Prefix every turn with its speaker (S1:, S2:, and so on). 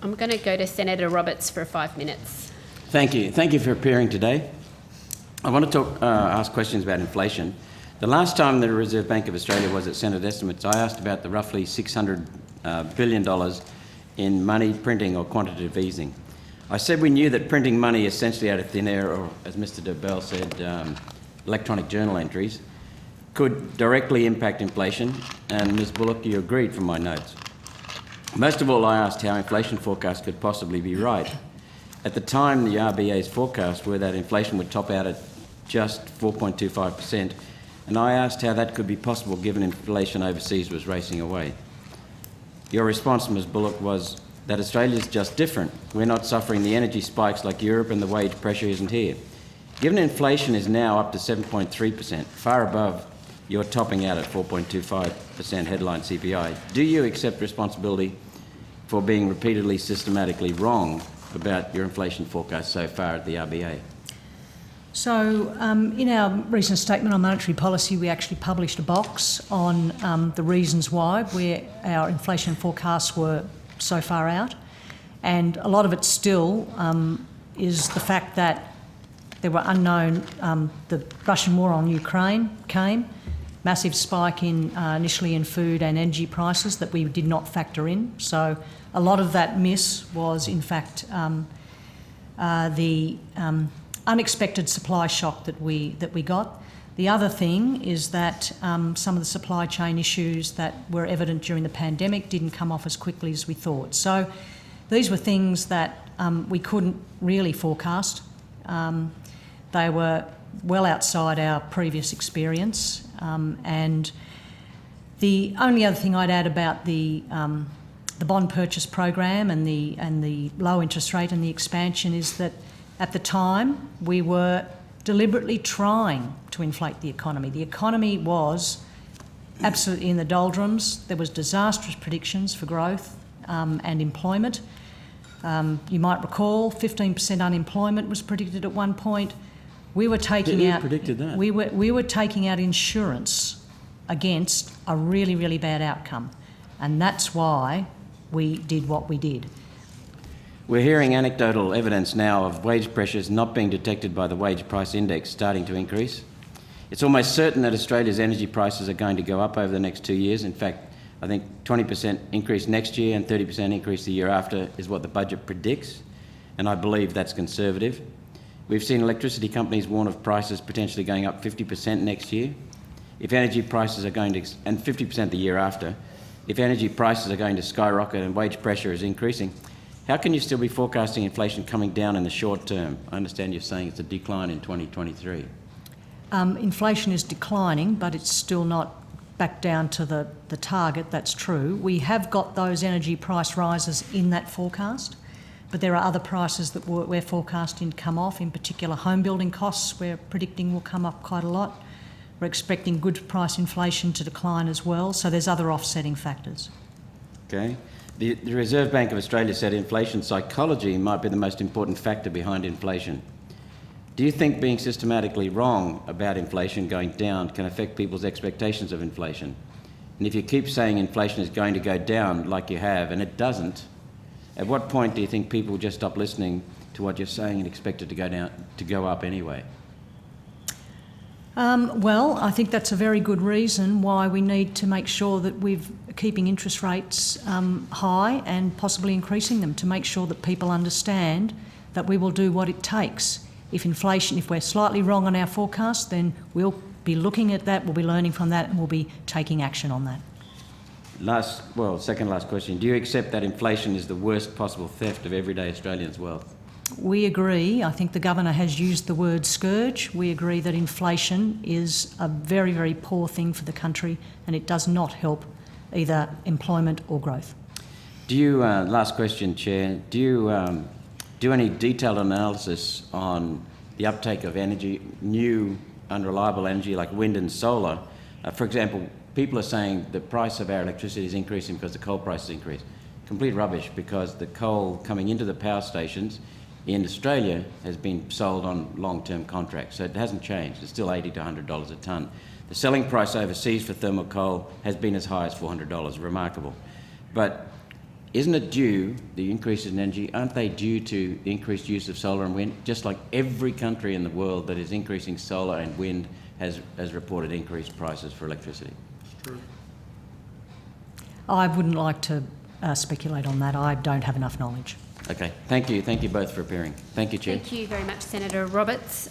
S1: I'm going to go to Senator Roberts for 5 minutes.
S2: Thank you. Thank you for appearing today. I want to ask questions about inflation. The last time the Reserve Bank of Australia was at Senate estimates, I asked about the roughly $600 billion in money printing or quantitative easing. I said we knew that printing money essentially out of thin air, or as Mr. DeBell said, electronic journal entries, could directly impact inflation, and Ms. Bullock, you agreed from my notes. Most of all, I asked how inflation forecasts could possibly be right. At the time, the RBA's forecasts were that inflation would top out at just 4.25%, and I asked how that could be possible given inflation overseas was racing away. Your response, Ms. Bullock, was that Australia's just different. We're not suffering the energy spikes like Europe, and the wage pressure isn't here. Given inflation is now up to 7.3%, far above your topping out at 4.25% headline CPI, do you accept responsibility for being repeatedly systematically wrong about your inflation forecast so far at the RBA?
S3: So in our recent statement on monetary policy, we actually published a box on the reasons why our inflation forecasts were so far out. And a lot of it still is the fact that there were unknown, the Russian war on Ukraine came, massive spike initially in food and energy prices that we did not factor in. So a lot of that miss was in fact the unexpected supply shock that we got. The other thing is that some of the supply chain issues that were evident during the pandemic didn't come off as quickly as we thought. So these were things that we couldn't really forecast. They were well outside our previous experience. And the only other thing I'd add about the bond purchase program and the low interest rate and the expansion is that at the time we were deliberately trying to inflate the economy. The economy was absolutely in the doldrums. There was disastrous predictions for growth and employment. You might recall 15% unemployment was predicted at one point. We were taking out.
S2: Predicted that?
S3: We were taking out insurance against a really, really bad outcome, and that's why we did what we did.
S2: We're hearing anecdotal evidence now of wage pressures not being detected by the wage price index starting to increase. It's almost certain that Australia's energy prices are going to go up over the next 2 years. In fact, I think 20% increase next year and 30% increase the year after is what the budget predicts, and I believe that's conservative. We've seen electricity companies warn of prices potentially going up 50% next year. If energy prices are going to, and 50% the year after, if energy prices are going to skyrocket and wage pressure is increasing, how can you still be forecasting inflation coming down in the short term? I understand you're saying it's a decline in 2023.
S3: Inflation is declining, but it's still not back down to the target, that's true. We have got those energy price rises in that forecast, but there are other prices that we're forecasting to come off, in particular home building costs we're predicting will come up quite a lot. We're expecting goods price inflation to decline as well, so there's other offsetting factors.
S2: Okay. The Reserve Bank of Australia said inflation psychology might be the most important factor behind inflation. Do you think being systematically wrong about inflation going down can affect people's expectations of inflation? And if you keep saying inflation is going to go down like you have, and it doesn't, at what point do you think people just stop listening to what you're saying and expect it to go up anyway?
S3: Well, I think that's a very good reason why we need to make sure that we're keeping interest rates high and possibly increasing them, to make sure that people understand that we will do what it takes. If we're slightly wrong on our forecast, then we'll be looking at that, we'll be learning from that, and we'll be taking action on that.
S2: Second last question. Do you accept that inflation is the worst possible theft of everyday Australians' wealth?
S3: We agree. I think the Governor has used the word scourge. We agree that inflation is a very, very poor thing for the country, and it does not help either employment or growth.
S2: Do you, last question, Chair, do you do any detailed analysis on the uptake of energy, new unreliable energy like wind and solar? For example, people are saying the price of our electricity is increasing because the coal price has increased. Complete rubbish, because the coal coming into the power stations in Australia has been sold on long-term contracts, so it hasn't changed. It's still $80 to $100 a tonne. The selling price overseas for thermal coal has been as high as $400, remarkable. But isn't it due, the increases in energy, aren't they due to the increased use of solar and wind? Just like every country in the world that is increasing solar and wind has reported increased prices for electricity.
S4: It's true.
S3: I wouldn't like to speculate on that. I don't have enough knowledge.
S2: Okay, thank you. Thank you both for appearing. Thank you, Chair.
S1: Thank you very much, Senator Roberts.